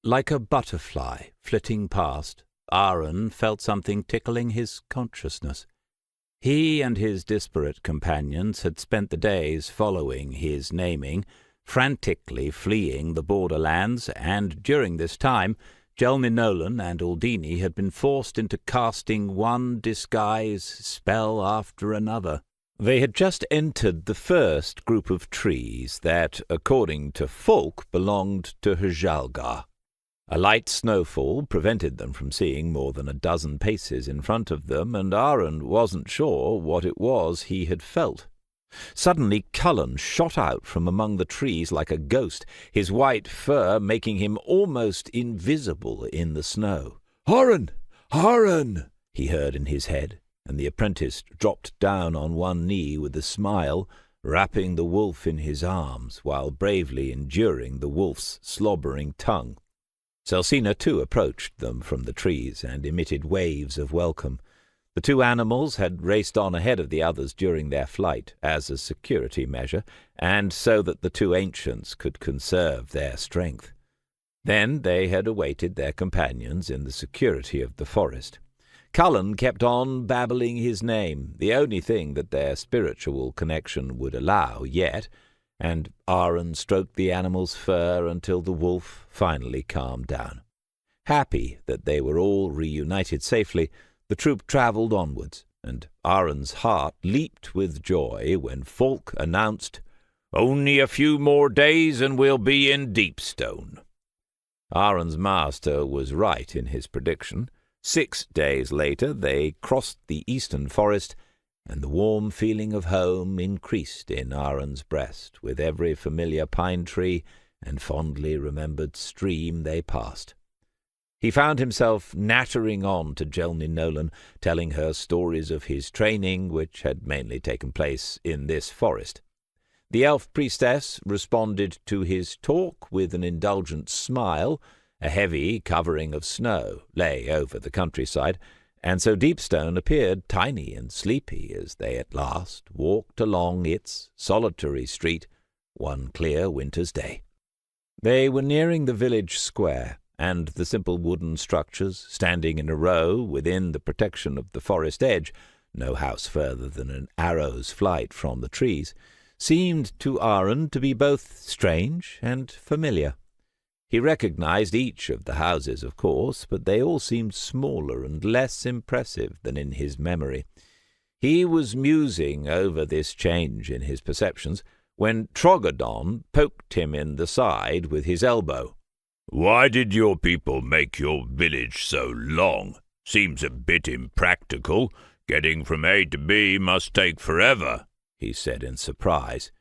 Like a butterfly flitting past, Ahren felt something tickling his consciousness. He and his disparate companions had spent the days following his naming, frantically fleeing the borderlands, and during this time Nolan and Aldini had been forced into casting one disguise spell after another. They had just entered the first group of trees that, according to folk, belonged to Hjalgar. A light snowfall prevented them from seeing more than a dozen paces in front of them, and Ahren wasn't sure what it was he had felt. Suddenly Cullen shot out from among the trees like a ghost, his white fur making him almost invisible in the snow. "Ahren! Ahren!" he heard in his head, and the apprentice dropped down on one knee with a smile, wrapping the wolf in his arms while bravely enduring the wolf's slobbering tongue. Celsina, too, approached them from the trees and emitted waves of welcome. The two animals had raced on ahead of the others during their flight, as a security measure, and so that the two ancients could conserve their strength. Then they had awaited their companions in the security of the forest. Cullen kept on babbling his name, the only thing that their spiritual connection would allow yet, and Ahren stroked the animal's fur until the wolf finally calmed down. Happy that they were all reunited safely, the troop travelled onwards, and Ahren's heart leaped with joy when Falk announced, "Only a few more days and we'll be in Deepstone." Ahren's master was right in his prediction. 6 days later they crossed the eastern forest, and the warm feeling of home increased in Ahren's breast with every familiar pine tree and fondly remembered stream they passed. He found himself nattering on to Nolan, telling her stories of his training, which had mainly taken place in this forest. The elf priestess responded to his talk with an indulgent smile. A heavy covering of snow lay over the countryside, and so Deepstone appeared tiny and sleepy as they at last walked along its solitary street one clear winter's day. They were nearing the village square, and the simple wooden structures, standing in a row within the protection of the forest edge, no house further than an arrow's flight from the trees, seemed to Ahren to be both strange and familiar. He recognized each of the houses, of course, but they all seemed smaller and less impressive than in his memory. He was musing over this change in his perceptions when Trogodon poked him in the side with his elbow. "Why did your people make your village so long? Seems a bit impractical. Getting from A to B must take forever," he said in surprise.